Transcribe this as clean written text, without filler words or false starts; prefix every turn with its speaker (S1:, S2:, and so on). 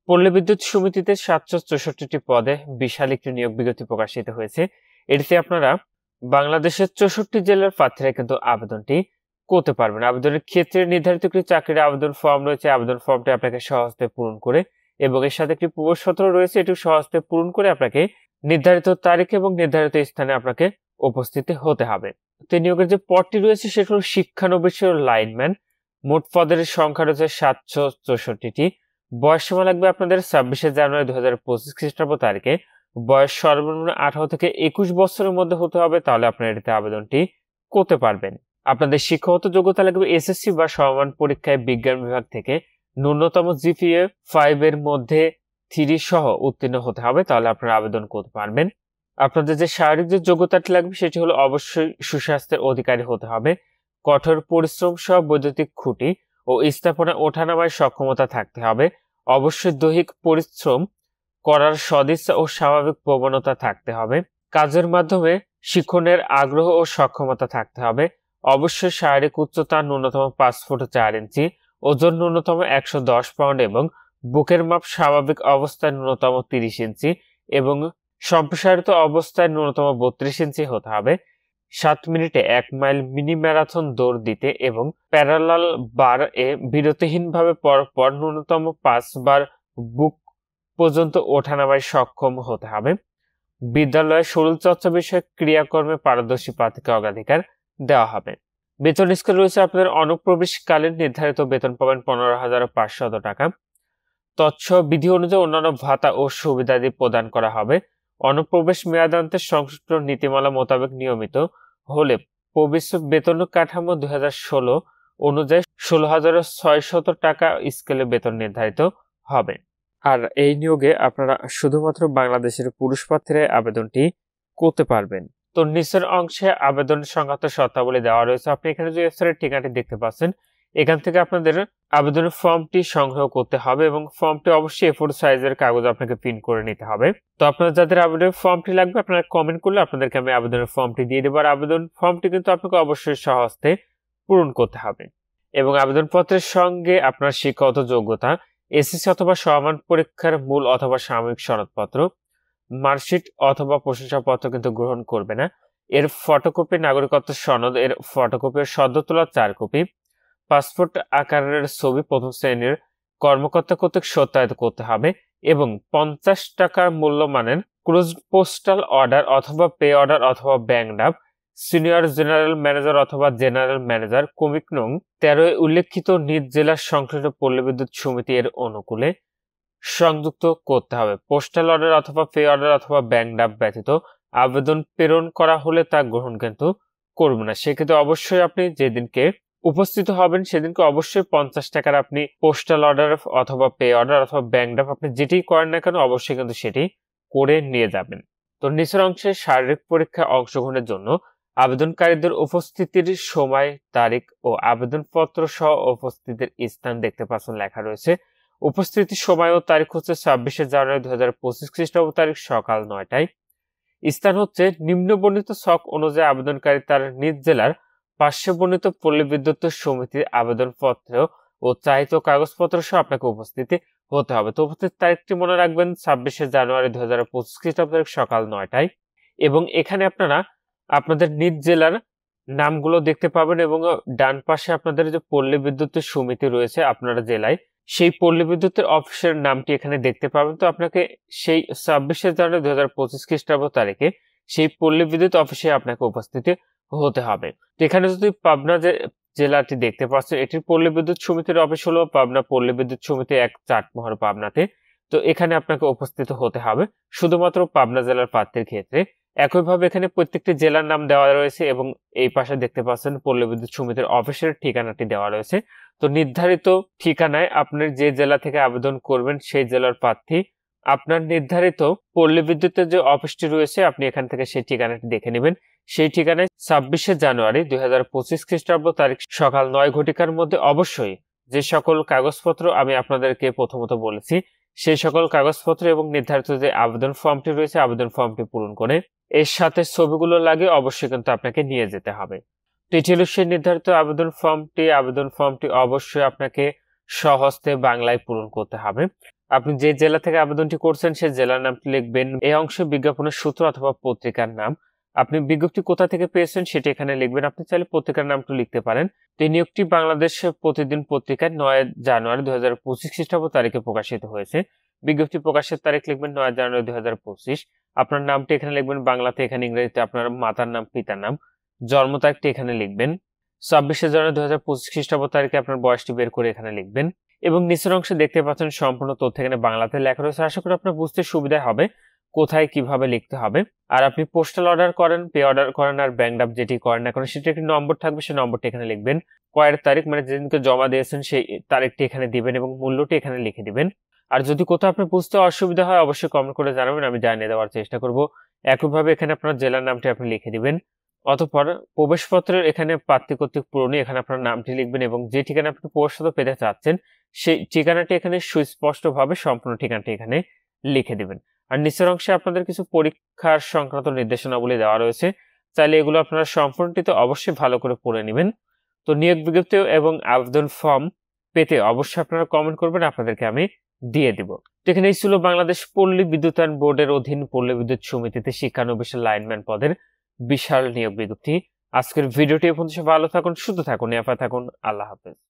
S1: পল্লী বিদ্যুৎ সমিতিতে ৭৬৪টি পদে বিশাল একটি নিয়োগ বিজ্ঞপ্তি প্রকাশিত হয়েছে। এটিতে আপনারা বাংলাদেশের ৬৪ জেলার প্রার্থীরা কিন্তু আবেদনটি করতে পারবেন। আবেদনের ক্ষেত্রে নির্ধারিত একটি চাকরির আবেদন ফর্ম রয়েছে। আবেদন ফর্মটি আপনাকে সহজে পূরণ করে এবং এর সাথে একটি প্রবেশপত্র রয়েছে, এটি সহজে পূরণ করে আপনাকে নির্ধারিত তারিখ এবং নির্ধারিত স্থানে আপনাকে উপস্থিত হতে হবে। তো নিয়োগের যে পদটি রয়েছে সেটা হল শিক্ষানবিশ লাইনম্যান। মোট পদের সংখ্যা রয়েছে ৭৬৪টি। বয়স সীমা লাগবে আপনাদের ২৬শে জানুয়ারি ২০২৫ খ্রিস্টাব্দ তারিখে। বয়স সর্বনিম্ন ১৮ থেকে ২১ বছরের মধ্যে হতে হবে, তাহলে আপনারা এটিতে আবেদনটি করতে পারবেন। আপনাদের শিক্ষাগত যোগ্যতা লাগবে এসএসসি বা সমমান পরীক্ষায় বিজ্ঞান বিভাগ থেকে ন্যূনতম জিপিএ 5 এর মধ্যে 3 সহ উত্তীর্ণ হতে হবে, তাহলে আপনারা আবেদন করতে পারবেন। আপনাদের যে শারীরিক যে যোগ্যতাটি লাগবে সেটি হলো অবশ্যই সুস্বাস্থ্যের অধিকারী হতে হবে। কঠোর পরিশ্রম সহ বৈদ্যুতিক খুঁটি ও স্থাপনা ওঠানামায় সক্ষমতা থাকতে হবে। অবশ্যই দৈহিক পরিশ্রম করার সদিচ্ছা ও স্বাভাবিক প্রবণতা থাকতে হবে। কাজের মাধ্যমে শিক্ষণের আগ্রহ ও সক্ষমতা থাকতে হবে। অবশ্যই শারীরিক উচ্চতা ন্যূনতম 5 ফুট 4 ইঞ্চি, ওজন ন্যূনতম 110 পাউন্ড এবং বুকের মাপ স্বাভাবিক অবস্থায় ন্যূনতম 30 ইঞ্চি এবং সম্প্রসারিত অবস্থায় ন্যূনতম 32 ইঞ্চি হতে হবে। 7 মিনিটে 1 মাইল মিনি ম্যারাথন দৌড় দিতে এবং প্যারালাল বার এ বিরতিহীনভাবে পরপর ন্যূনতম 5 বার বুক পর্যন্ত ওঠানামায় সক্ষম হতে হবে। বিদ্যালয়ে শরীরচর্চা বিষয়ক ক্রিয়াকর্মে পারদর্শী প্রার্থীকে অগ্রাধিকার দেওয়া হবে। বেতন স্কেল রয়েছে আপনাদের অনুপ্রবেশকালীন নির্ধারিত বেতন পাবেন 15,500 টাকা। তৎসহ বিধি অনুযায়ী অন্যান্য ভাতা ও সুবিধাদি প্রদান করা হবে। অনুপ্রবেশ মেয়াদান্তে সংশ্লিষ্ট নীতিমালা মোতাবেক নিয়মিত হলে প্রবেশ বেতন কাঠামো 2016 অনুযায়ী 16,600 টাকা স্কেলে বেতন নির্ধারিত হবে। আর এই নিয়োগে আপনারা শুধুমাত্র বাংলাদেশের পুরুষ প্রার্থীরা আবেদনটি করতে পারবেন। তো নিচের অংশে আবেদন সংক্রান্ত শর্তাবলী দেওয়া রয়েছে। আপনি এখানে যে ওয়েবসাইটের ঠিকানাটি দেখতে পাচ্ছেন, এখান থেকে আপনাদের আবেদনের ফর্মটি সংগ্রহ করতে হবে এবং ফর্মটি অবশ্যই A4 সাইজের কাগজ আপনাকে প্রিন্ট করে নিতে হবে। তো আপনারা যাদের আবেদনের ফর্মটি লাগবে আপনারা কমেন্ট করলে আপনাদেরকে আমি আবেদনের ফর্মটি দিয়ে দেব। আর আবেদন ফর্মটি কিন্তু আপনাকে অবশ্যই সহজে পূরণ করতে হবে এবং আবেদনপত্রের সঙ্গে আপনার শিক্ষাগত যোগ্যতা, এসএসসি অথবা সমমান পরীক্ষার মূল অথবা সাময়িক সনদপত্র, মার্কশিট অথবা প্রশংসাপত্র কিন্তু গ্রহণ করবে না। এর ফটোকপি, নাগরিকত্ব সনদ এর ফটোকপি, সদ্য তোলা 4 কপি, পাসপোর্ট আকারের ছবি প্রথম শ্রেণীর কর্মকর্তা কর্তৃক সত্যায়িত করতে হবে এবং 50 টাকার মূল্যমানের ক্রুজ পোস্টাল অর্ডার অথবা পে অর্ডার অথবা bank draft senior general manager অথবা জেনারেল ম্যানেজার ক্রমিক নং 13 উল্লেখিত নিজ জেলার সংশ্লিষ্ট পল্লী বিদ্যুৎ সমিতি এর অনুকূলে সংযুক্ত করতে হবে। পোস্টাল অর্ডার অথবা পে অর্ডার অথবা ব্যাংক ড্রাফট ব্যতীত আবেদন প্রেরণ করা হলে তা গ্রহণ কিন্তু করবে না। সেক্ষেত্রে অবশ্যই আপনি যেদিনকে উপস্থিত হবেন সেদিনকে অবশ্যই 50 টাকার আপনি পোস্টাল অর্ডার অথবা পে অর্ডার অথবা ব্যাংক ড্রাফট আপনি যেটি করেন না কেন অবশ্যই কিন্তু সেটি করে নিয়ে যাবেন। তো নিচের অংশে শারীরিক পরীক্ষায় অংশগ্রহণের জন্য আবেদনকারীদের উপস্থিতির সময়, তারিখ ও আবেদনপত্র সহ উপস্থিতির স্থান দেখতে পাচ্ছেন লেখা রয়েছে। উপস্থিতির সময় ও তারিখ হচ্ছে 26শে জানুয়ারি 2025 খ্রিস্টাব্দ তারিখ সকাল 9টায়। স্থান হচ্ছে নিম্নবর্ণিত ছক অনুযায়ী আবেদনকারী তার নিজ জেলার পার্শ্ব বর্ণিত পল্লী বিদ্যুৎ সমিতির আবেদনপত্র ও চাহিত কাগজপত্র সহ আপনাকে উপস্থিত হতে হবে। তো উপস্থিত তারিখটি মনে রাখবেন 26শে জানুয়ারি 2025 খ্রিস্টাব্দ তারিখ সকাল 9টায় এবং এখানে আপনারা আপনাদের নিজ জেলার নামগুলো দেখতে পাবেন এবং ডান পাশে আপনাদের যে পল্লী বিদ্যুৎ সমিতি রয়েছে আপনার জেলায় সেই পল্লী বিদ্যুতের অফিসের নামটি এখানে দেখতে পাবেন। তো আপনাকে সেই 26শে জানুয়ারি 2025 খ্রিস্টাব্দ তারিখে সেই পল্লী বিদ্যুৎ অফিসে আপনাকে উপস্থিত হতে হবে। তো এখানে যদি পাবনা জেলাটি দেখতে পাচ্ছেন, এটির পল্লী বিদ্যুৎ সমিতির অফিস হলো পাবনা পল্লী বিদ্যুৎ সমিতি 1 চাটমোহর পাবনাতে। তো এখানে আপনাকে উপস্থিত হতে হবে শুধুমাত্র পাবনা জেলার প্রার্থীর ক্ষেত্রে। একইভাবে এখানে প্রত্যেকটি জেলার নাম দেওয়া রয়েছে এবং এই পাশে দেখতে পাচ্ছেন পল্লী বিদ্যুৎ সমিতির অফিসের ঠিকানাটি দেওয়া রয়েছে। তো নির্ধারিত ঠিকানায় আপনি যে জেলা থেকে আবেদন করবেন সেই জেলার প্রার্থী আপনার নির্ধারিত পল্লী বিদ্যুতের যে অফিসটি রয়েছে আপনি এখান থেকে সেই ঠিকানাটি দেখে নেবেন। সেই ঠিকানায় 26শে জানুয়ারি 2025 খ্রিস্টাব্দ তারিখ সকাল 9 ঘটিকার মধ্যে অবশ্যই যে সকল কাগজপত্র আমি আপনাদেরকে প্রথমত বলেছি সেই সকল কাগজপত্র এবং নির্ধারিত যে আবেদন ফর্মটি রয়েছে আবেদন ফর্মটি পূরণ করে এর সাথে ছবিগুলো লাগিয়ে অবশ্যই কিন্তু আপনাকে নিয়ে যেতে হবে। তো এটি হলো সেই নির্ধারিত আবেদন ফর্মটি অবশ্যই আপনাকে সহজে বাংলায় পূরণ করতে হবে। আপনি যে জেলা থেকে আবেদনটি করছেন সেই জেলার নামটি লিখবেন। এই অংশে বিজ্ঞাপনের সূত্র অথবা পত্রিকার নাম। আপনি বিজ্ঞপ্তি কোথা থেকে পেয়েছেন সেটি এখানে লিখবেন। আপনি চাইলে পত্রিকার নামটি লিখতে পারেন। তো এই নিয়োগটি বাংলাদেশ প্রতিদিন পত্রিকায় 9 জানুয়ারি 2025 খ্রিস্টাব্দ তারিখে প্রকাশিত হয়েছে। বিজ্ঞপ্তি প্রকাশের তারিখ লিখবেন 9 জানুয়ারি 2025। আপনার নামটি এখানে লিখবেন বাংলাতে, এখানে ইংরেজিতে আপনার মাতার নাম, পিতার নাম। জন্ম তারিখটি এখানে লিখবেন। 26 জানুয়ারি 2025 খ্রিস্টাব্দ তারিখে আপনার বয়সটি বের করে এখানে লিখবেন। এবং নিচের অংশে দেখতে পাচ্ছেন সম্পূর্ণ তথ্য এখানে বাংলাতে লেখা রয়েছে। আশা করি আপনার বুঝতে সুবিধা হবে কোথায় কিভাবে লিখতে হবে। আর আপনি পোস্টাল অর্ডার করেন, পে অর্ডার করেন আর ব্যাংক ড্রাফট যেটি করেন না করেন সেটি একটি নম্বর থাকবে, সেই নম্বরটি এখানে লিখবেন। কয়ের তারিখ মানে যেদিনকে জমা দিয়েছেন সেই তারিখটি এখানে দিবেন এবং মূল্যটি এখানে লিখে দিবেন। আর যদি কোথাও আপনার বুঝতে অসুবিধা হয় অবশ্যই কমেন্ট করে জানাবেন, আমি জানিয়ে দেওয়ার চেষ্টা করব। একইভাবে এখানে আপনার জেলার নামটি আপনি লিখে দিবেন। অতঃপর প্রবেশপত্রের এখানে প্রার্থী কর্তৃক পূরণী, এখানে আপনার নামটি লিখবেন এবং যে ঠিকানা আপনি প্রবেশপত্র পেতে চাচ্ছেন সেই ঠিকানাটি এখানে সুস্পষ্টভাবে সম্পূর্ণ ঠিকানাটি এখানে লিখে দিবেন। আর নিচের অংশে আপনাদের কিছু পরীক্ষার সংক্রান্ত নির্দেশনাবলী দেওয়া রয়েছে, চাইলে এগুলো আপনারা সম্পূর্ণটিতে অবশ্যই ভালো করে পড়ে নেবেন। তো নিয়োগ বিজ্ঞপ্তি এবং আবেদন ফর্ম পেতে অবশ্যই আপনারা কমেন্ট করবেন, আপনাদেরকে আমি দিয়ে দিব। তো এখানে এই ছিল বাংলাদেশ পল্লী বিদ্যুতায়ন বোর্ডের অধীন পল্লী বিদ্যুৎ সমিতিতে শিক্ষানবিশের লাইনম্যান পদের বিশাল নিয়োগ বিজ্ঞপ্তি। আজকের ভিডিওটি এ পর্যন্ত। ভালো থাকুন, সুস্থ থাকুন, নিরাপদে থাকুন। আল্লাহ হাফেজ।